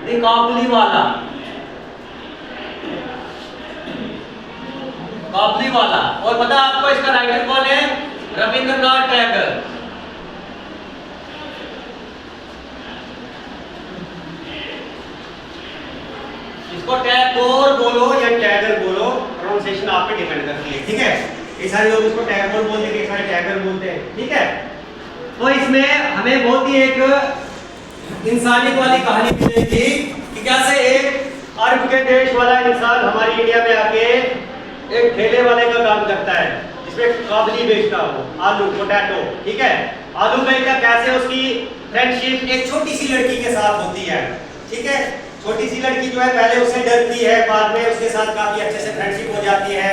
The Kabuliwala, Kabuliwala. और पता आपको इसका राइटर कौन है? रविंद्रनाथ टैगोर। इसको टैगोर बोलो या टैगोर बोलो, प्रोनाउंसिएशन आप पे डिपेंड करती है, ठीक है। ये सारे लोग इसको टैगोर बोलते हैं, ये सारे टैगोर बोलते हैं, ठीक है। तो इसमें हमें बहुत ही एक इंसानियत वाली कहानी मिली थी कि कैसे एक अरब के देश वाला इंसान हमारी इंडिया में आके एक ठेले वाले का काम करता है, जिसमें काबली बेचता हो, आलू, पोटैटो, ठीक है। आलू बेचता, कैसे उसकी फ्रेंडशिप एक छोटी सी लड़की के साथ होती है, ठीक है। छोटी सी लड़की जो है पहले उससे डरती है, बाद में उसके साथ काफी अच्छे से फ्रेंडशिप हो जाती है,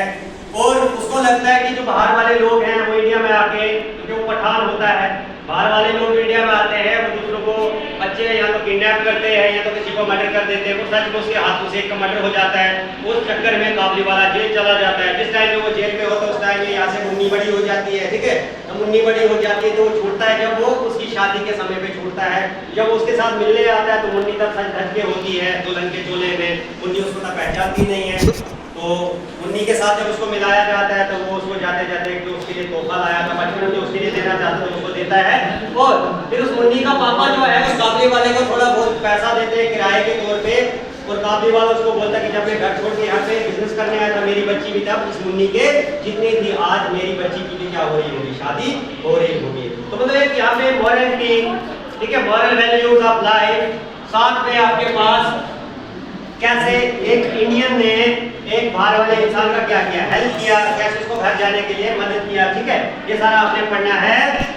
और उसको लगता है कि जो बाहर वाले लोग हैं वो इंडिया में आके, क्योंकि वो पठान होता है, बाहर वाले लोग इंडिया में आते हैं, वो दूसरों को बच्चे या तो किडनैप करते हैं या तो किसी को मर्डर कर देते हैं। वो सच में उसके हाथों से एक का मर्डर हो जाता है, उस चक्कर में काबली वाला जेल चला जाता है। जिस टाइम में वो जेल पे होता है उस टाइम में यहाँ से मुन्नी बड़ी हो जाती है, ठीक है। तो मुन्नी बड़ी हो जाती है तो वो छूटता है, जब वो उसकी शादी के समय पे छूटता है, जब उसके साथ मिलने आता है तो मुन्नी तब सज धज के होती है दुल्हन के चोले में, मुन्नी उसको तब पहचानती नहीं है। तो मुन्नी के साथ जब उसको मिलाया जाता है तो वो उसको जाते जाते जो उसके लिए तोहफा लाया था बचपन में, जो उसके लिए देना चाहता है उसको देता है, और फिर उस मुन्नी का पापा जो है उस काबली वाले को थोड़ा बहुत पैसा देते हैं किराए के तौर पे, और काबली वाला उसको बोलता है कि जब मैं घर छोड़ के यहाँ पे बिजनेस करने आया था, मेरी बच्ची भी तब इस मुन्नी के जितनी थी, आज मेरी बच्ची की भी क्या हो रही होगी, शादी हो रही होगी। तो मतलब यहाँ पे मॉरलिटी, ठीक है, मॉरल वैल्यूज ऑफ लाइफ, साथ में आपके पास कैसे एक इंडियन ने एक बाहर वाले इंसान का क्या किया, हेल्प किया, कैसे उसको घर जाने के लिए मदद किया, ठीक है। ये सारा आपने पढ़ना है।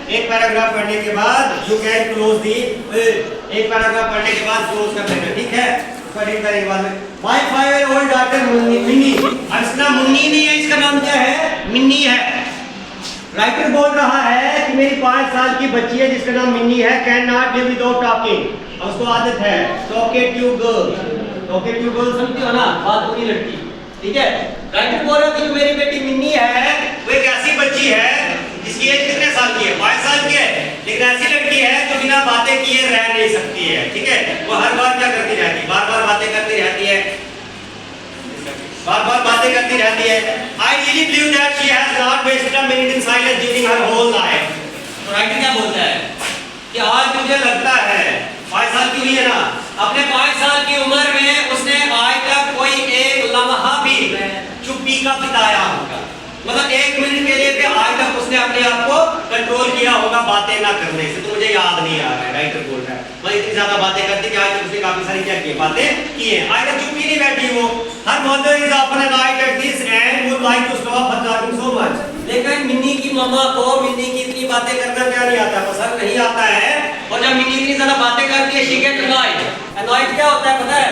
एक पैराग्राफ पढ़ने के बाद यू कैन क्लोज दी, एक पैराग्राफ पढ़ने के बाद क्लोज कर देना, ठीक है। पढ़ने करने के बाद में माय 5-year-old डॉटर मिन्नी, अब इसका नाम मुन्नी नहीं है, इसका नाम क्या है, मिन्नी है। राइटर बोल रहा है कि मेरी 5 साल की बच्ची है जिसका नाम मिन्नी है, can not live without talking. अब उसको आदत है टॉकेटिव गर्ल, टॉकेटिव गर्ल समझती हो ना, बात होती लड़की, ठीक है। राइटर बोल रहा है कि जो मेरी बेटी मिन्नी है वो एक ऐसी बच्ची है जिसकी एज कितने साल की है, 5 साल की है, लेकिन ऐसी लड़की है जो बिना बातें किए रह नहीं सकती है, ठीक है। वो हर बार क्या करती रहती है, बार बार बातें करती रहती है, बार बार बातें करती रहती है। I really believe that she has not wasted a minute in silence during her whole life। तो राइटर क्या बोलता है कि आज मुझे लगता है 5 साल की हुई है ना, अपने 5 साल की उम्र में उसने आज तक कोई एक लम्हा भी चुप्पी का बिताया होगा, मतलब 1 मिनट के लिए भी आज तक उसने अपने आप को कंट्रोल किया होगा बातें ना करने से, तो मुझे याद नहीं आ रहा है। राइटर बोल रहा है मैं इतनी ज्यादा बातें करती कि आज तक उसने काफी सारी क्या की बातें की है, आज तक चुप ही नहीं बैठी वो। Her mother is often annoyed at this and would like to stop her talking so much. लेकिन मिन्नी की मम्मा को मिन्नी की इतनी बातें करना क्या नहीं आता, पसंद नहीं आता है, और जब मिन्नी इतनी ज्यादा बातें करती है शी गेट अनॉयड। अनॉयड क्या होता है पता है,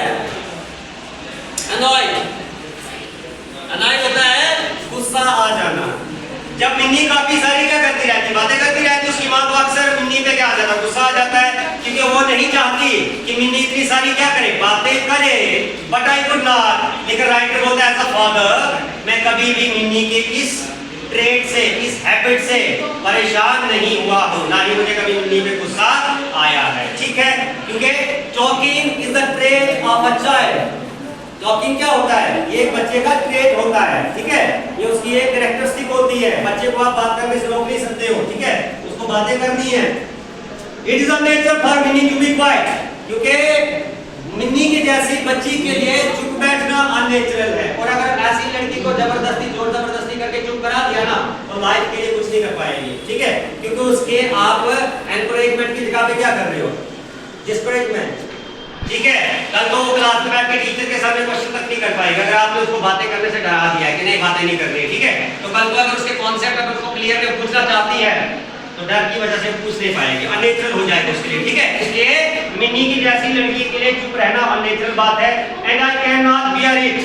अनॉयड, अनॉयड होता है गुस्सा आ जाना। जब मिन्नी काफी सारी क्या करती रहती, बातें करती रहती, उसकी माँ को अक्सर मिन्नी पे क्या आ जाता, गुस्सा आ जाता है, क्योंकि वो नहीं चाहती कि मिन्नी इतनी सारी क्या करे, बातें करे, बट आई कुड नॉट। लेकिन राइटर बोलता है एज अ फादर मैं कभी भी मिन्नी के इस ट्रेड से, इस हैबिट से परेशान नहीं हुआ हूँ, ना ही मुझे कभी मिन्नी पे गुस्सा आया है, ठीक है। क्योंकि talking is the trade of a child. Talking क्या होता है, ये एक बच्चे का ट्रेट होता है, ठीक है, ये उसकी एक कैरेक्टरिस्टिक होती है। बच्चे को आप बात करने से रोक नहीं सकते हो, ठीक है, उसको बातें करनी है। It is a nature for Minnie to be quiet, क्योंकि मिन्नी की जैसी बच्ची के लिए चुप बैठना अननेचुरल है, और अगर ऐसी लड़की को जबरदस्ती जोर जबरदस्ती करके चुप करा दिया ना तो लाइफ के लिए कुछ नहीं कर पाएगी, ठीक है। क्योंकि उसके आप एनकरेजमेंट की जगह पे क्या कर रहे हो, डिस्करेजमेंट, ठीक है। कल तो वो क्लास में बैठ के टीचर के सामने क्वेश्चन तक नहीं कर पाएगा अगर आपने उसको बातें करने से डरा दिया है कि नहीं बातें नहीं करनी है, ठीक है। तो कल को अगर उसके कॉन्सेप्ट अगर उसको क्लियर में पूछना चाहती है तो डर की वजह से पूछ नहीं पाएगी, अननेचुरल हो जाएगा उसके लिए, ठीक है। इसलिए मिन्नी की जैसी लड़की के लिए चुप रहना अननेचुरल बात है, and I can not bear it,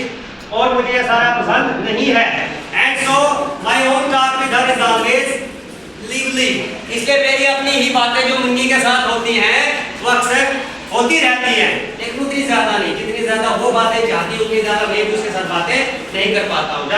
और मुझे ये सारा पसंद नहीं है। And so my own talk with her is always lively, इसलिए मेरी अपनी ही बातें जो मिन्नी के साथ होती हैं वो अक्सर होती रहती है, लेकिन उतनी ज्यादा नहीं, जितनी ज्यादा वो बातें चाहती है उतनी ज्यादा मैं भी उसके साथ बातें नहीं कर पाता हूँ।